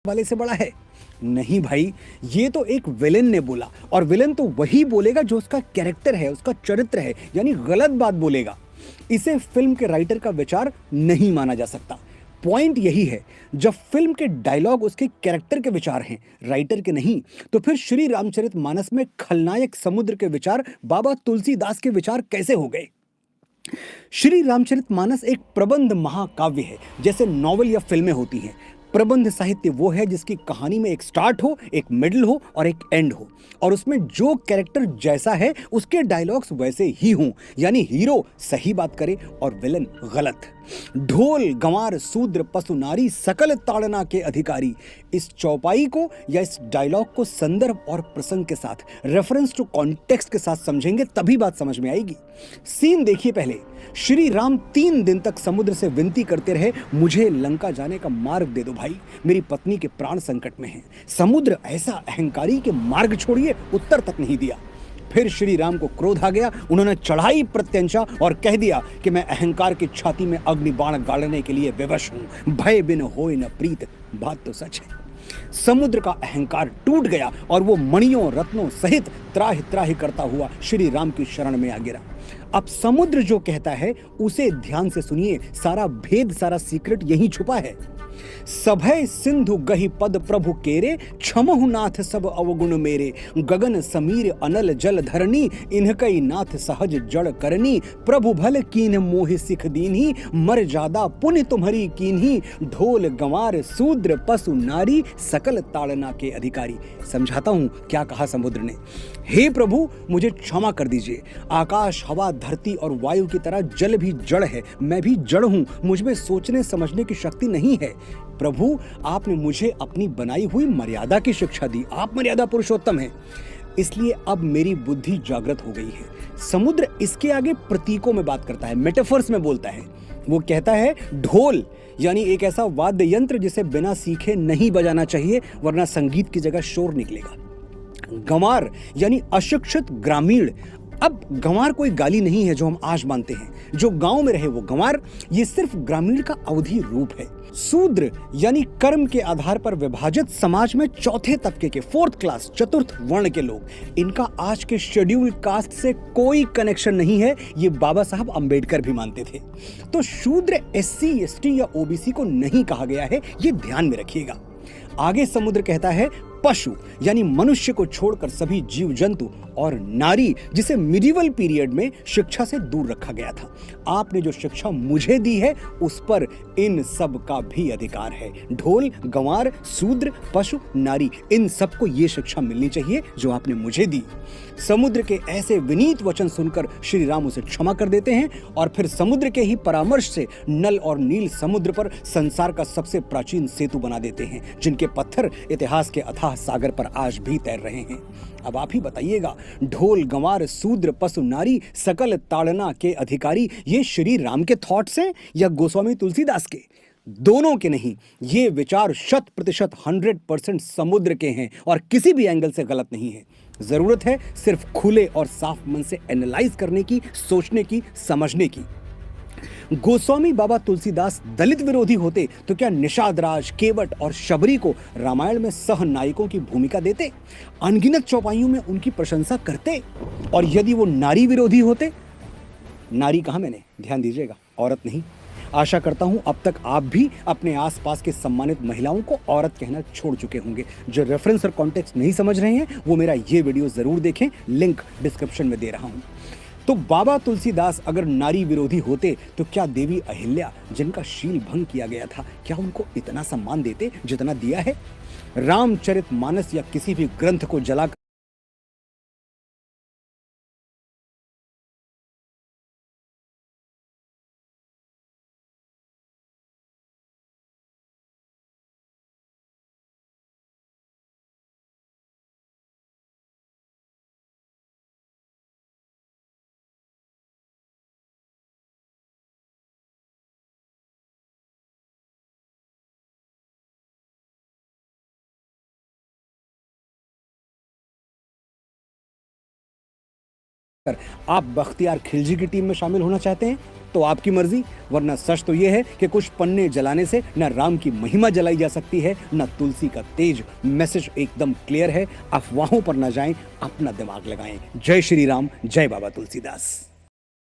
वाले से बड़ा है? नहीं भाई, ये तो एक विलेन ने बोला, और विलेन तो वही बोलेगा जो उसका कैरेक्टर है, उसका चरित्र है, यानी गलत बात बोलेगा। इसे फिल्म के राइटर का विचार नहीं माना जा सकता। पॉइंट यही है, जब फिल्म के डायलॉग उसके कैरेक्टर के विचार हैं, राइटर के नहीं, तो फिर श्री रामचरितमानस में खलनायक समुद्र के विचार बाबा तुलसीदास के विचार कैसे हो गए? श्री रामचरितमानस एक प्रबंध महाकाव्य है, जैसे नॉवेल या फिल्में होती हैं। प्रबंध साहित्य वो है जिसकी कहानी में एक स्टार्ट हो, एक मिडिल हो और एक एंड हो, और उसमें जो कैरेक्टर जैसा है उसके डायलॉग्स वैसे ही हों, यानी हीरो सही बात करे और विलन गलत। ढोल गंवार शूद्र पशु नारी सकल ताड़ना के अधिकारी, इस चौपाई को या इस डायलॉग को संदर्भ और प्रसंग के साथ, रेफरेंस टू कॉन्टेक्स्ट के साथ समझेंगे तभी बात समझ में आएगी। सीन देखिए पहले, श्री राम 3 दिन तक समुद्र से विनती करते रहे, मुझे लंका जाने का मार्ग दे दो भाई, मेरी पत्नी के प्राण संकट में हैं। समुद्र ऐसा अहंकारी के मार्ग छोड़िए उत्तर तक नहीं दिया। फिर श्री राम को क्रोध आ गया, उन्होंने चढ़ाई प्रत्यंचा और कह दिया कि मैं अहंकार की छाती में अग्नि बाण गाड़ने के लिए विवश हूं, भय बिन होए न प्रीत। बात तो सच है। समुद्र का अहंकार टूट गया और वो मणियों रत्नों सहित त्राहि त्राहि करता हुआ श्री राम की शरण में आ गिरा। अब समुद्र जो कहता है उसे ध्यान से सुनिए, सारा भेद, सारा सीक्रेट यहीं छुपा है। सभय सिंधु गहि पद प्रभु केरे, क्षमहु नाथ सब अवगुण मेरे, गगन समीर अनल जल धरनी, इनकई नाथ सहज जड़ करनी, प्रभु भल कीन मोहि सिख दीन्ही, मर जादा पुण्य तुम्हारी कीन्ही, ढोल गंवार शूद्र पशु नारी, सकल ताड़ना के अधिकारी। समझाता हूं क्या कहा समुद्र ने। हे प्रभु, मुझे क्षमा कर दीजिए। आकाश हवा धरती और वायु की तरह जल भी जड़ है, मैं भी जड़ हूं, मुझ में सोचने समझने की शक्ति नहीं है। प्रभु, आपने मुझे अपनी बनाई हुई मर्यादा की शिक्षा दी, आप मर्यादा पुरुषोत्तम हैं, इसलिए अब मेरी बुद्धि जागृत हो गई है। समुद्र इसके आगे प्रतीकों में बात करता है, मेटाफर्स में बोलता है। वो कहता है ढोल यानी एक ऐसा वाद्य यंत्र जिसे बिना सीखे नहीं बजाना चाहिए, वरना संगीत की जगह शोर निकलेगा। गंवार यानी अशिक्षित ग्रामीण। अब गंवार कोई गाली नहीं है जो हम आज मानते हैं, जो गांव में रहे वो गंवार, ये सिर्फ ग्रामीण का अवधि रूप है। शूद्र यानी कर्म के आधार पर विभाजित समाज में चौथे तबके के, 4th क्लास, चतुर्थ वर्ण के लोग, इनका आज के शेड्यूल कास्ट से कोई कनेक्शन नहीं है, ये बाबा साहब अंबेडकर भी मानते थे। तो शूद्र SC ST या OBC को नहीं कहा गया है, ये ध्यान में रखिएगा। आगे समुद्र कहता है पशु यानी मनुष्य को छोड़कर सभी जीव जंतु, और नारी जिसे मिडिवल पीरियड में शिक्षा से दूर रखा गया था। आपने जो शिक्षा मुझे दी है उस पर इन सब का भी अधिकार है। ढोल गंवार शूद्र पशु नारी, इन सबको ये शिक्षा मिलनी चाहिए जो आपने मुझे दी। समुद्र के ऐसे विनीत वचन सुनकर श्री राम उसे क्षमा कर देते हैं और फिर समुद्र के ही परामर्श से नल और नील समुद्र पर संसार का सबसे प्राचीन सेतु बना देते हैं, जिनके पत्थर इतिहास के अथाह सागर पर आज भी तैर रहे हैं। अब आप ही बताइएगा, ढोल गंवार शूद्र पशु नारी सकल ताड़ना के अधिकारी, ये श्री राम के थॉट्स हैं या गोस्वामी तुलसीदास के? दोनों के नहीं, ये विचार 100% 100% समुद्र के हैं और किसी भी एंगल से गलत नहीं है। जरूरत है सिर्फ खुले और साफ मन से एनालाइज करने की, सोचने की, समझने की। गोस्वामी बाबा तुलसीदास दलित विरोधी होते तो क्या निषाद राज, केवट और शबरी को रामायण में सह नायकों की भूमिका देते, अनगिनत चौपाइयों में उनकी प्रशंसा करते? और यदि वो नारी विरोधी होते, नारी कहा मैंने, ध्यान दीजिएगा, औरत नहीं। आशा करता हूं अब तक आप भी अपने आसपास के सम्मानित महिलाओं को औरत कहना छोड़ चुके होंगे। जो रेफरेंस और कॉन्टेक्स्ट नहीं समझ रहे हैं वो मेरा ये वीडियो जरूर देखें, लिंक डिस्क्रिप्शन में दे रहा हूं। तो बाबा तुलसीदास अगर नारी विरोधी होते तो क्या देवी अहिल्या, जिनका शील भंग किया गया था, क्या उनको इतना सम्मान देते जितना दिया है? रामचरितमानस या किसी भी ग्रंथ को जलाकर आप बख्तियार खिलजी की टीम में शामिल होना चाहते हैं तो आपकी मर्जी, वरना सच तो यह है कि कुछ पन्ने जलाने से न राम की महिमा जलाई जा सकती है, न तुलसी का तेज। मैसेज एकदम क्लियर है, अफवाहों पर न जाएं, अपना दिमाग लगाएं। जय श्री राम, जय बाबा तुलसीदास।